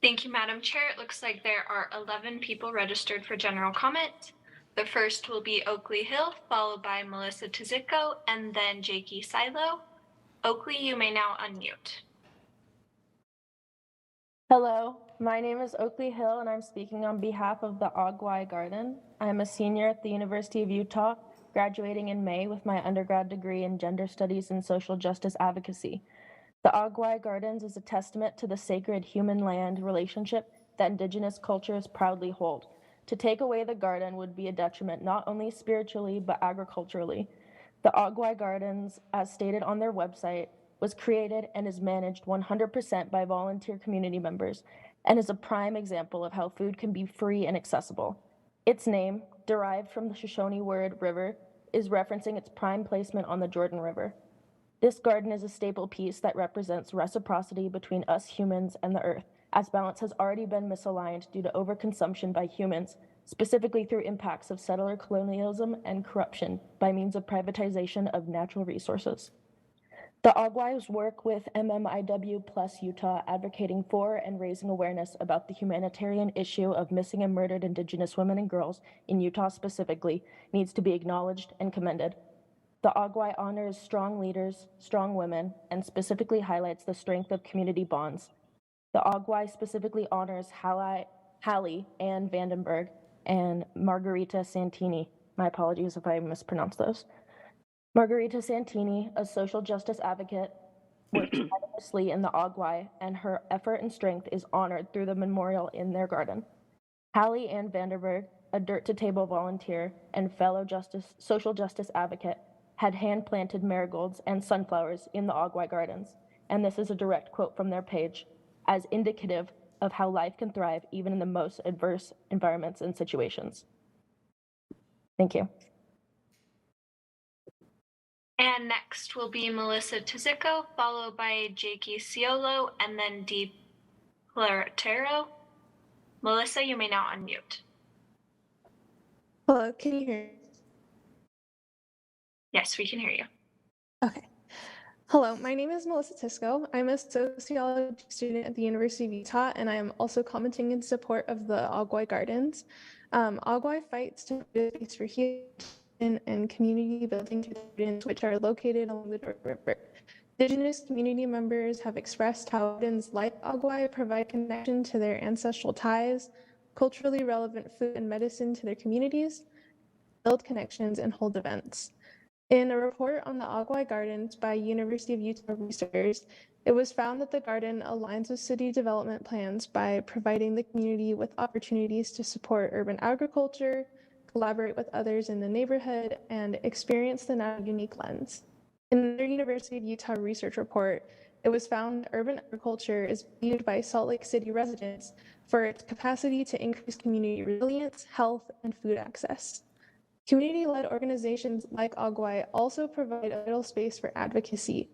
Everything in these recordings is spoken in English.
Thank you, Madam Chair. It looks like there are 11 people registered for general comment. The first will be Oakley Hill, followed by Melissa Tiziko, and then Jakey Silo. Oakley, you may now unmute. Hello, my name is Oakley Hill and I'm speaking on behalf of the Og-woi Garden. I'm a senior at the University of Utah, graduating in May with my undergrad degree in Gender Studies and Social Justice Advocacy. The Og-woi Gardens is a testament to the sacred human-land relationship that Indigenous cultures proudly hold. To take away the garden would be a detriment not only spiritually but agriculturally. The Og-woi Gardens, as stated on their website, was created and is managed 100% by volunteer community members and is a prime example of how food can be free and accessible. Its name, derived from the Shoshone word river, is referencing its prime placement on the Jordan River. This garden is a staple piece that represents reciprocity between us humans and the earth, as balance has already been misaligned due to overconsumption by humans, specifically through impacts of settler colonialism and corruption by means of privatization of natural resources. The Og-wi's work with MMIW Plus Utah advocating for and raising awareness about the humanitarian issue of missing and murdered Indigenous women and girls in Utah specifically needs to be acknowledged and commended. The Og-woi honors strong leaders, strong women, and specifically highlights the strength of community bonds. The Og-woi specifically honors Hallie Ann Vandenberg and Margarita Santini. My apologies if I mispronounced those. Margarita Santini, a social justice advocate, works tirelessly in the Og-woi, and her effort and strength is honored through the memorial in their garden. Hallie Ann Vanderberg, a Dirt to Table volunteer and fellow social justice advocate, had hand-planted marigolds and sunflowers in the Og-woi Gardens, and this is a direct quote from their page, as indicative of how life can thrive even in the most adverse environments and situations. Thank you. And next will be Melissa Tiziko, followed by Jakey Ciolo, and then Dee Platero. Melissa, you may now unmute. Hello, can you hear me? Yes, we can hear you. Okay. Hello, my name is Melissa Tisco. I'm a sociology student at the University of Utah, and I am also commenting in support of the Og-woi Gardens. Og-woi fights to create space for healing and community building to gardens, which are located along the Jordan River. Indigenous community members have expressed how gardens like Og-woi provide connection to their ancestral ties, culturally relevant food and medicine to their communities, build connections, and hold events. In a report on the Og-woi Gardens by University of Utah researchers, it was found that the garden aligns with city development plans by providing the community with opportunities to support urban agriculture, collaborate with others in the neighborhood, and experience the now unique lens. In another University of Utah research report, it was found urban agriculture is viewed by Salt Lake City residents for its capacity to increase community resilience, health, and food access. Community-led organizations like Og-woi also provide a vital space for advocacy.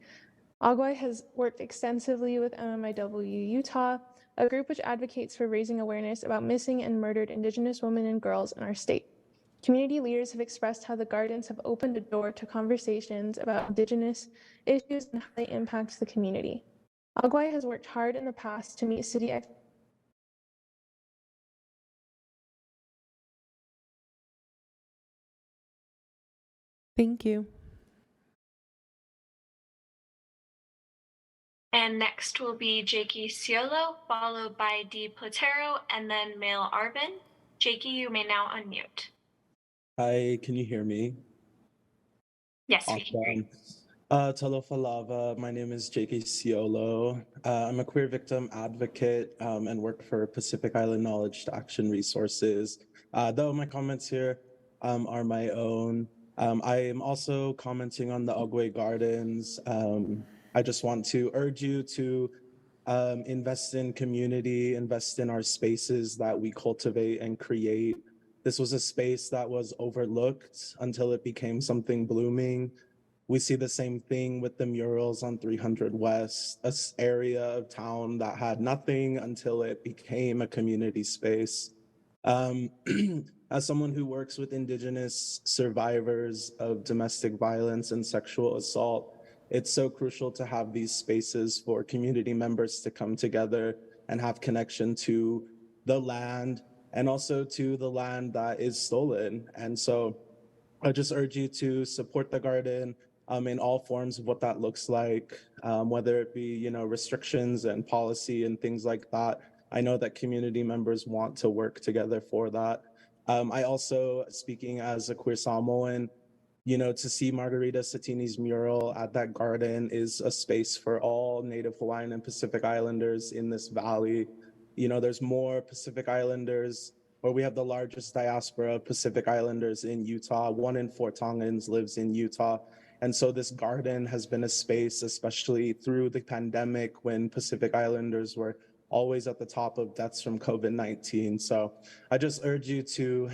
Og-woi has worked extensively with MMIW Utah, a group which advocates for raising awareness about missing and murdered Indigenous women and girls in our state. Community leaders have expressed how the gardens have opened a door to conversations about Indigenous issues and how they impact the community. Og-woi has worked hard in the past to meet city expectations. Thank you. And next will be Jakey Ciolo, followed by Dee Platero, and then Mail Arvin. Jakey, you may now unmute. Hi, can you hear me? Yes, we can hear you. Talofa Lava, my name is Jakey Ciolo. I'm a queer victim advocate and work for Pacific Island Knowledge to Action Resources. Though my comments here are my own, I am also commenting on the Og-woi Gardens. I just want to urge you to invest in community, invest in our spaces that we cultivate and create. This was a space that was overlooked until it became something blooming. We see the same thing with the murals on 300 West, an area of town that had nothing until it became a community space. As someone who works with Indigenous survivors of domestic violence and sexual assault, it's so crucial to have these spaces for community members to come together and have connection to the land and also to the land that is stolen. And so I just urge you to support the garden in all forms of what that looks like, whether it be, restrictions and policy and things like that. I know that community members want to work together for that. I also, speaking as a queer Samoan, to see Margarita Satini's mural at that garden is a space for all Native Hawaiian and Pacific Islanders in this valley. There's more Pacific Islanders, or we have the largest diaspora of Pacific Islanders in Utah. 1 in 4 Tongans lives in Utah. And so this garden has been a space, especially through the pandemic when Pacific Islanders were always at the top of deaths from COVID-19. So I just urge you to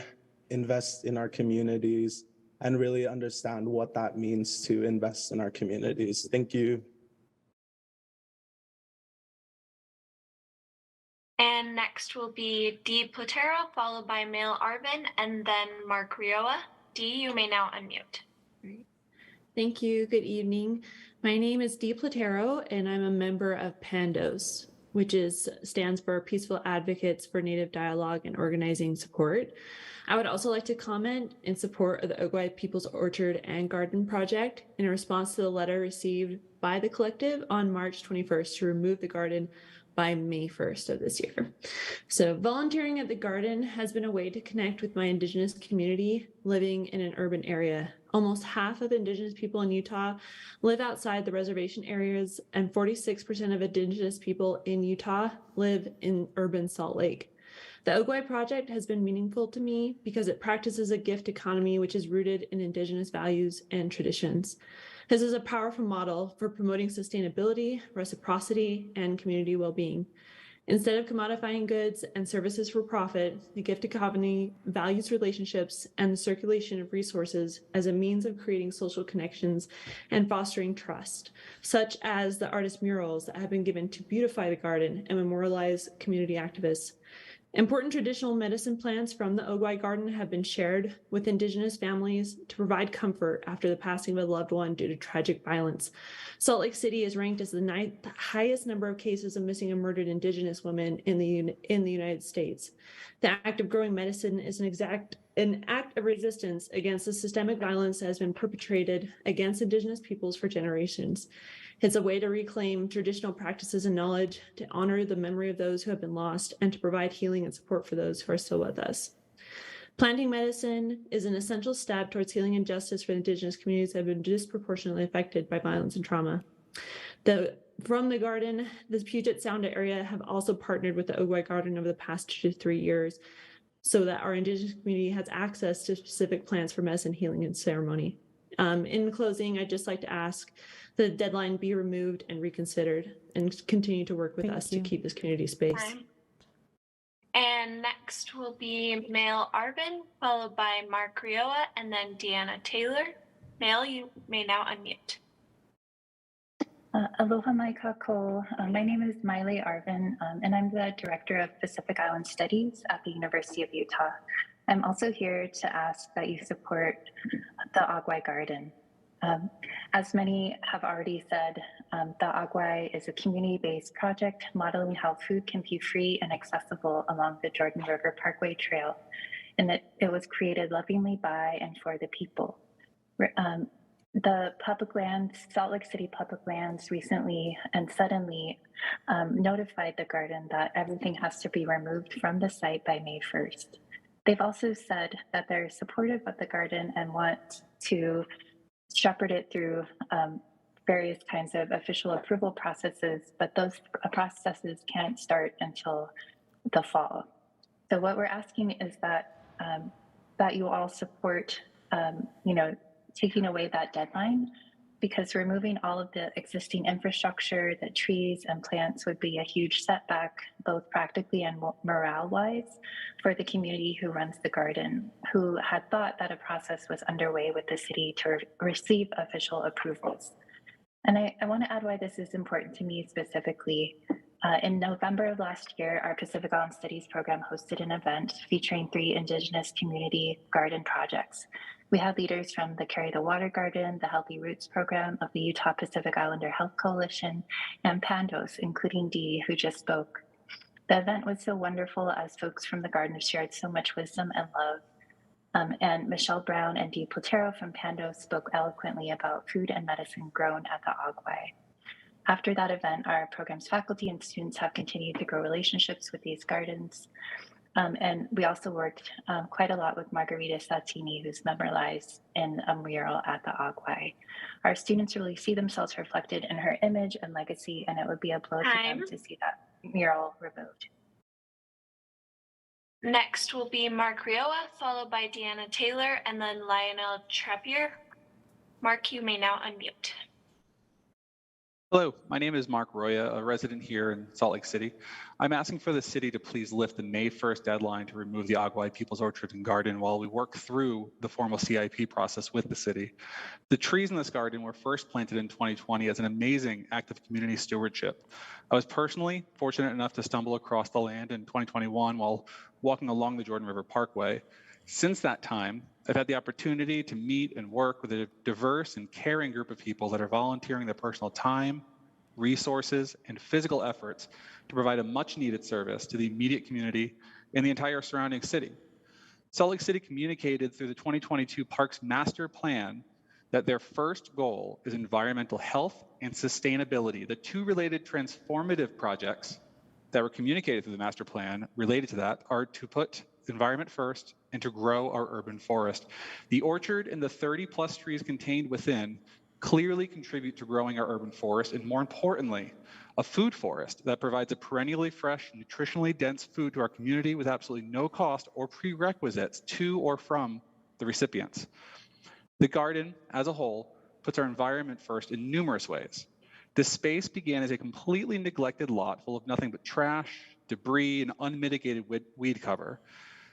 invest in our communities and really understand what that means to invest in our communities. Thank you. And next will be Dee Platero, followed by Male Arvin, and then Mark Rioa. Dee, you may now unmute. Great. Thank you. Good evening. My name is Dee Platero, and I'm a member of PANDOS, which stands for Peaceful Advocates for Native Dialogue and Organizing Support. I would also like to comment in support of the Og-woi People's Orchard and Garden Project in response to the letter received by the collective on March 21st to remove the garden by May 1st of this year. So volunteering at the garden has been a way to connect with my Indigenous community living in an urban area. Almost half of Indigenous people in Utah live outside the reservation areas, and 46% of Indigenous people in Utah live in urban Salt Lake. The Og-woi project has been meaningful to me because it practices a gift economy which is rooted in Indigenous values and traditions. This is a powerful model for promoting sustainability, reciprocity, and community well-being. Instead of commodifying goods and services for profit, the gift economy values relationships and the circulation of resources as a means of creating social connections and fostering trust, such as the artist murals that have been given to beautify the garden and memorialize community activists. Important traditional medicine plants from the Og-woi garden have been shared with Indigenous families to provide comfort after the passing of a loved one due to tragic violence. Salt Lake City is ranked as the highest number of cases of missing and murdered Indigenous women in the United States. The act of growing medicine is an act of resistance against the systemic violence that has been perpetrated against Indigenous peoples for generations. It's a way to reclaim traditional practices and knowledge, to honor the memory of those who have been lost, and to provide healing and support for those who are still with us. Planting medicine is an essential step towards healing and justice for Indigenous communities that have been disproportionately affected by violence and trauma. From the garden, the Puget Sound area have also partnered with the Og-woi garden over the past 2 to 3 years so that our Indigenous community has access to specific plants for medicine, healing, and ceremony. In closing, I'd just like to ask the deadline be removed and reconsidered and continue to work with Thank us you. to keep this community space. And next will be Male Arvin, followed by Mark Rioa, and then Deanna Taylor. Male, you may now unmute. Aloha mai kako. My name is Miley Arvin, and I'm the Director of Pacific Island Studies at the University of Utah. I'm also here to ask that you support the Og-woi Garden. As many have already said, the Og-woi is a community-based project modeling how food can be free and accessible along the Jordan River Parkway Trail, and it was created lovingly by and for the people. The public lands, Salt Lake City Public Lands, recently and suddenly notified the garden that everything has to be removed from the site by May 1st. They've also said that they're supportive of the garden and want to shepherd it through various kinds of official approval processes, but those processes can't start until the fall. So what we're asking is that that you all support, taking away that deadline, because removing all of the existing infrastructure, the trees and plants would be a huge setback, both practically and morale-wise, for the community who runs the garden, who had thought that a process was underway with the city to receive official approvals. And I want to add why this is important to me specifically. In November of last year, our Pacific Island Studies program hosted an event featuring 3 Indigenous community garden projects. We had leaders from the Carry the Water Garden, the Healthy Roots program of the Utah Pacific Islander Health Coalition, and PANDOS, including Dee, who just spoke. The event was so wonderful as folks from the garden shared so much wisdom and love. And Michelle Brown and Dee Platero from Pando spoke eloquently about food and medicine grown at the Og-woi. After that event, our program's faculty and students have continued to grow relationships with these gardens. And we also worked quite a lot with Margarita Sattini, who's memorialized in a mural at the Og-woi. Our students really see themselves reflected in her image and legacy, and it would be a blow to them to see that mural removed. Next will be Mark Rioa, followed by Deanna Taylor, and then Lionel Trappier. Mark, you may now unmute. Hello, my name is Mark Roya, a resident here in Salt Lake City. I'm asking for the city to please lift the May 1st deadline to remove the Og-woi People's Orchard and Garden while we work through the formal CIP process with the city. The trees in this garden were first planted in 2020 as an amazing act of community stewardship. I was personally fortunate enough to stumble across the land in 2021 while walking along the Jordan River Parkway. Since that time, I've had the opportunity to meet and work with a diverse and caring group of people that are volunteering their personal time, resources, and physical efforts to provide a much needed service to the immediate community and the entire surrounding city. Salt Lake City communicated through the 2022 Parks Master Plan that their first goal is environmental health and sustainability. The two related transformative projects that were communicated through the master plan related to that are to put environment first and to grow our urban forest. The orchard and the 30+ trees contained within clearly contribute to growing our urban forest, and more importantly, a food forest that provides a perennially fresh, nutritionally dense food to our community with absolutely no cost or prerequisites to or from the recipients. The garden as a whole puts our environment first in numerous ways. This space began as a completely neglected lot full of nothing but trash, debris, and unmitigated weed cover.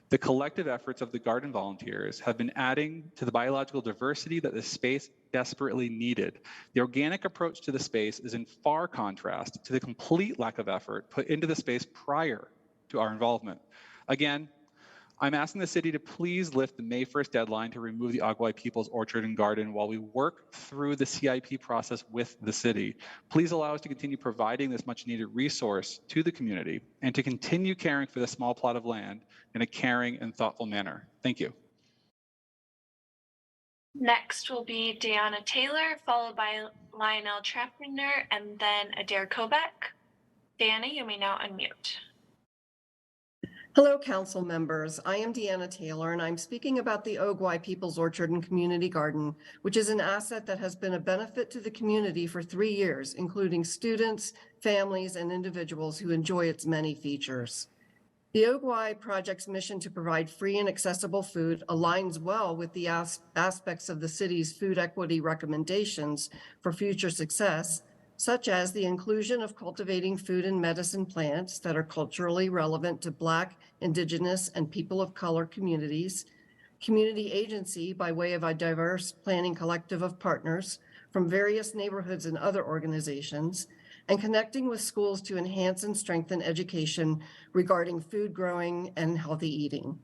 The collective efforts of the garden volunteers have been adding to the biological diversity that this space desperately needed. The organic approach to the space is in far contrast to the complete lack of effort put into the space prior to our involvement. Again, I'm asking the city to please lift the May 1st deadline to remove the Og-woi People's Orchard and Garden while we work through the CIP process with the city. Please allow us to continue providing this much needed resource to the community and to continue caring for this small plot of land in a caring and thoughtful manner. Thank you. Next will be Deanna Taylor, followed by Lionel Trapner, and then Adair Kovac. Deanna, you may now unmute. Hello, council members. I am Deanna Taylor, and I'm speaking about the Og-woi People's Orchard and Community Garden, which is an asset that has been a benefit to the community for 3 years, including students, families, and individuals who enjoy its many features. The Og-woi project's mission to provide free and accessible food aligns well with the aspects of the city's food equity recommendations for future success, such as the inclusion of cultivating food and medicine plants that are culturally relevant to Black, Indigenous, and people of color communities, community agency by way of a diverse planning collective of partners from various neighborhoods and other organizations, and connecting with schools to enhance and strengthen education regarding food growing and healthy eating.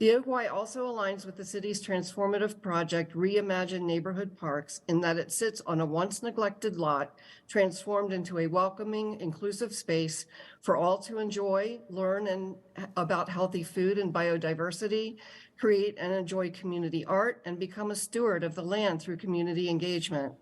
The Og-woi also aligns with the city's transformative project, Reimagine Neighborhood Parks, in that it sits on a once neglected lot, transformed into a welcoming, inclusive space for all to enjoy, learn about healthy food and biodiversity, create and enjoy community art, and become a steward of the land through community engagement.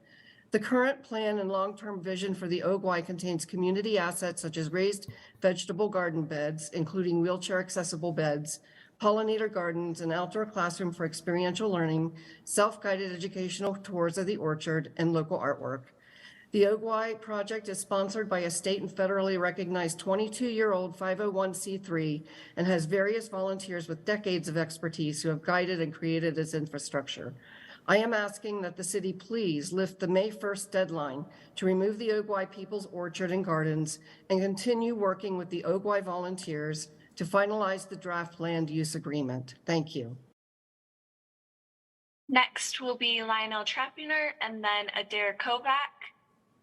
The current plan and long-term vision for the Og-woi contains community assets such as raised vegetable garden beds, including wheelchair accessible beds, pollinator gardens, an outdoor classroom for experiential learning, self-guided educational tours of the orchard, and local artwork. The Og-woi project is sponsored by a state and federally recognized 22-year-old 501c3 and has various volunteers with decades of expertise who have guided and created its infrastructure. I am asking that the city please lift the May 1st deadline to remove the Og-woi People's Orchard and Gardens and continue working with the Og-woi volunteers to finalize the draft land use agreement. Thank you. Next will be Lionel Trapner and then Adair Kovac,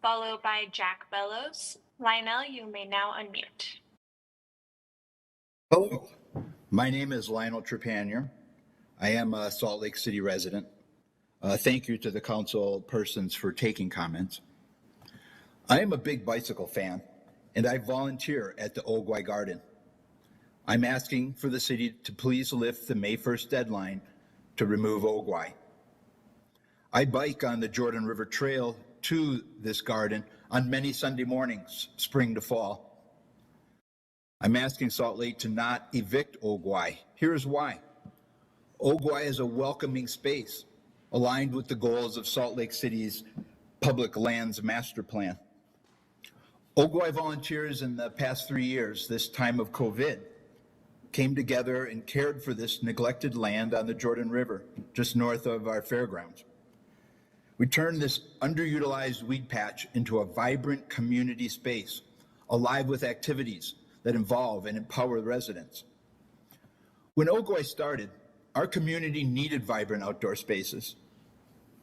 followed by Jack Bellows. Lionel, you may now unmute. Hello, my name is Lionel Trapanier. I am a Salt Lake City resident. Thank you to the council persons for taking comments. I am a big bicycle fan, and I volunteer at the Og-woi Garden. I'm asking for the city to please lift the May 1st deadline to remove Og-woi. I bike on the Jordan River Trail to this garden on many Sunday mornings, spring to fall. I'm asking Salt Lake to not evict Og-woi. Here's why. Og-woi is a welcoming space, aligned with the goals of Salt Lake City's Public Lands Master Plan. Og-woi volunteers in the past 3 years, this time of COVID, came together and cared for this neglected land on the Jordan River, just north of our fairgrounds. We turned this underutilized weed patch into a vibrant community space, alive with activities that involve and empower residents. When Og-woi started, our community needed vibrant outdoor spaces.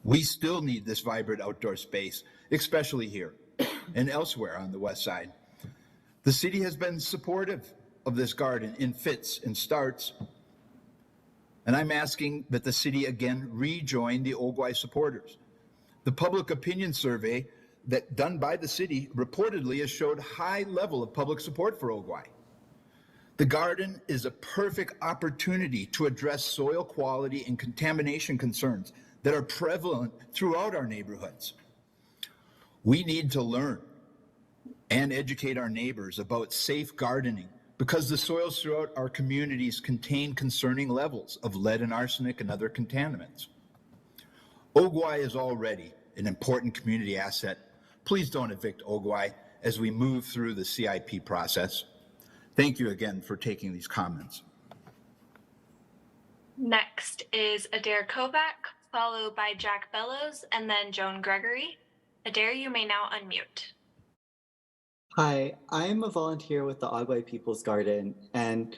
We still need this vibrant outdoor space, especially here and elsewhere on the west side. The city has been supportive of this garden in fits and starts, and I'm asking that the city again rejoin the Og-woi supporters. The public opinion survey that done by the city reportedly has showed high level of public support for Og-woi. The garden is a perfect opportunity to address soil quality and contamination concerns that are prevalent throughout our neighborhoods. We need to learn and educate our neighbors about safe gardening because the soils throughout our communities contain concerning levels of lead and arsenic and other contaminants. Og-woi is already an important community asset. Please don't evict Og-woi as we move through the CIP process. Thank you again for taking these comments. Next is Adair Kovac, followed by Jack Bellows, and then Joan Gregory. Adair, you may now unmute. Hi, I'm a volunteer with the Og-woi People's Garden, and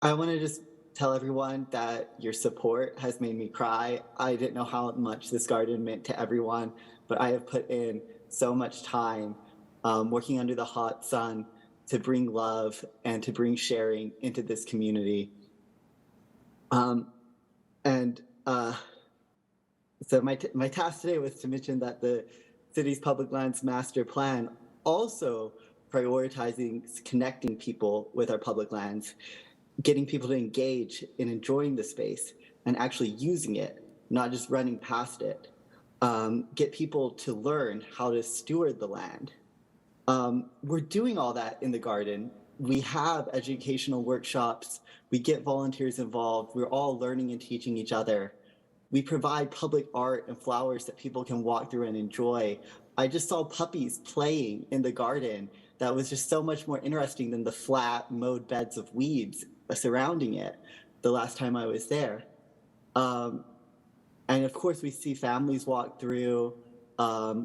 I want to just tell everyone that your support has made me cry. I didn't know how much this garden meant to everyone, but I have put in so much time working under the hot sun to bring love and to bring sharing into this community. So my task today was to mention that the city's public lands master plan also prioritizing connecting people with our public lands, getting people to engage in enjoying the space and actually using it, not just running past it. Get people to learn how to steward the land. We're doing all that in the garden. We have educational workshops. We get volunteers involved. We're all learning and teaching each other. We provide public art and flowers that people can walk through and enjoy. I just saw puppies playing in the garden. That was just so much more interesting than the flat mowed beds of weeds surrounding it the last time I was there. And of course, we see families walk through.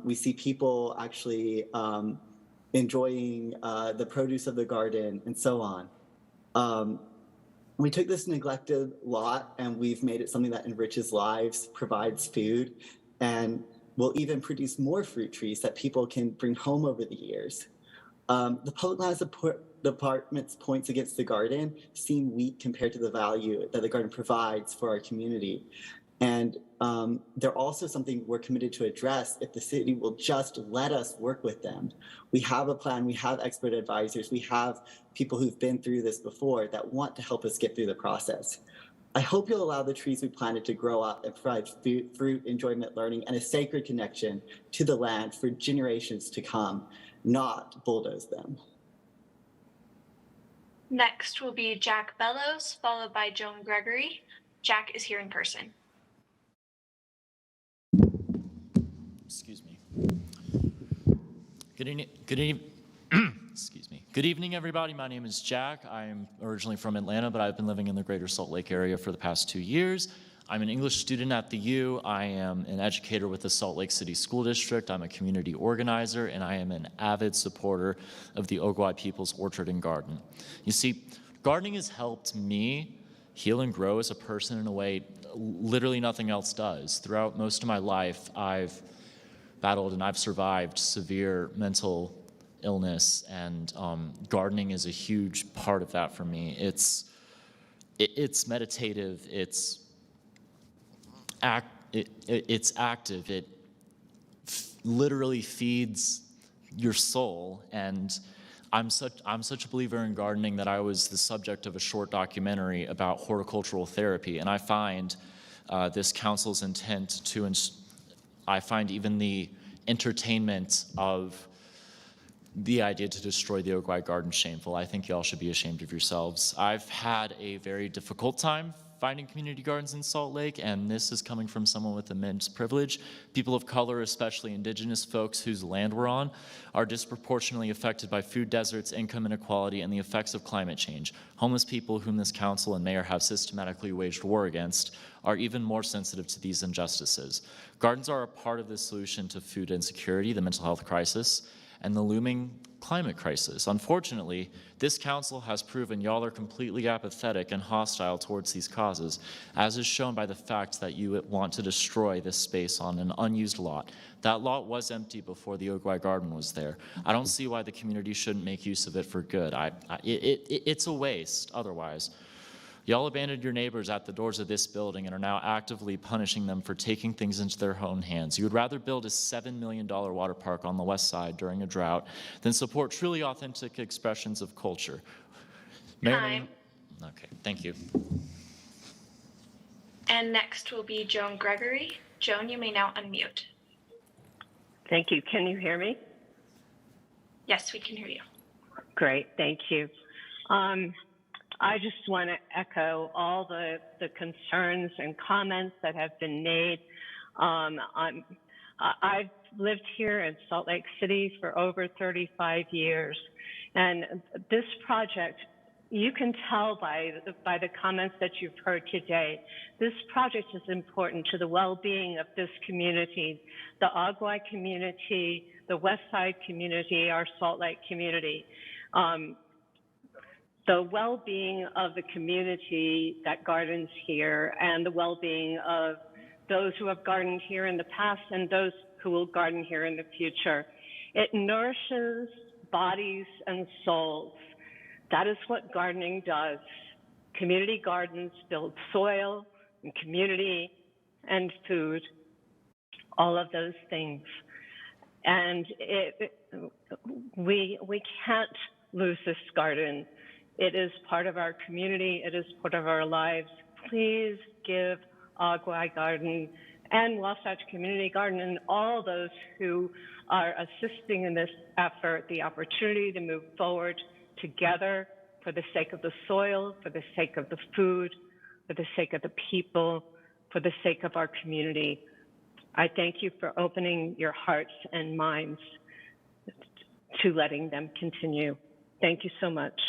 We see people actually enjoying the produce of the garden and so on. We took this neglected lot and we've made it something that enriches lives, provides food, and will even produce more fruit trees that people can bring home over the years. The public lands department's points against the garden seem weak compared to the value that the garden provides for our community. And they're also something we're committed to address if the city will just let us work with them. We have a plan, we have expert advisors, we have people who've been through this before that want to help us get through the process. I hope you'll allow the trees we planted to grow up and provide fruit, enjoyment, learning, and a sacred connection to the land for generations to come, not bulldoze them. Next will be Jack Bellows, followed by Joan Gregory. Jack is here in person. Excuse me. Good evening, everybody. My name is Jack. I'm originally from Atlanta, but I've been living in the greater Salt Lake area for the past 2 years. I'm an English student at the U. I am an educator with the Salt Lake City School District. I'm a community organizer, and I am an avid supporter of the Og-woi People's Orchard and Garden. You see, gardening has helped me heal and grow as a person in a way literally nothing else does. Throughout most of my life, I've battled and I've survived severe mental illness, and gardening is a huge part of that for me. It's meditative, it's active, it literally feeds your soul, and I'm such a believer in gardening that I was the subject of a short documentary about horticultural therapy, and I find this council's intent to, I find even the entertainment of the idea to destroy the Og-woi garden shameful. I think y'all should be ashamed of yourselves. I've had a very difficult time finding community gardens in Salt Lake, and this is coming from someone with immense privilege. People of color, especially indigenous folks whose land we're on, are disproportionately affected by food deserts, income inequality, and the effects of climate change. Homeless people, whom this council and mayor have systematically waged war against, are even more sensitive to these injustices. Gardens are a part of the solution to food insecurity, the mental health crisis, and the looming climate crisis. Unfortunately, this council has proven y'all are completely apathetic and hostile towards these causes, as is shown by the fact that you want to destroy this space on an unused lot. That lot was empty before the Og-woi garden was there. I don't see why the community shouldn't make use of it for good. It's a waste otherwise. Y'all abandoned your neighbors at the doors of this building and are now actively punishing them for taking things into their own hands. You would rather build a $7 million water park on the west side during a drought than support truly authentic expressions of culture. Time. Okay, thank you. And next will be Joan Gregory. Joan, you may now unmute. Thank you. Can you hear me? Yes, we can hear you. Great, thank you. I just want to echo all the concerns and comments that have been made. I've lived here in Salt Lake City for over 35 years, and this project, you can tell by the comments that you've heard today, this project is important to the well-being of this community, the Og-woi community, the West Side community, our Salt Lake community. The well-being of the community that gardens here and the well-being of those who have gardened here in the past and those who will garden here in the future. It nourishes bodies and souls. That is what gardening does. Community gardens build soil and community and food, all of those things. And we can't lose this garden. It is part of our community. It is part of our lives. Please give Og-woi Garden and Wasatch Community Garden and all those who are assisting in this effort the opportunity to move forward together for the sake of the soil, for the sake of the food, for the sake of the people, for the sake of our community. I thank you for opening your hearts and minds to letting them continue. Thank you so much.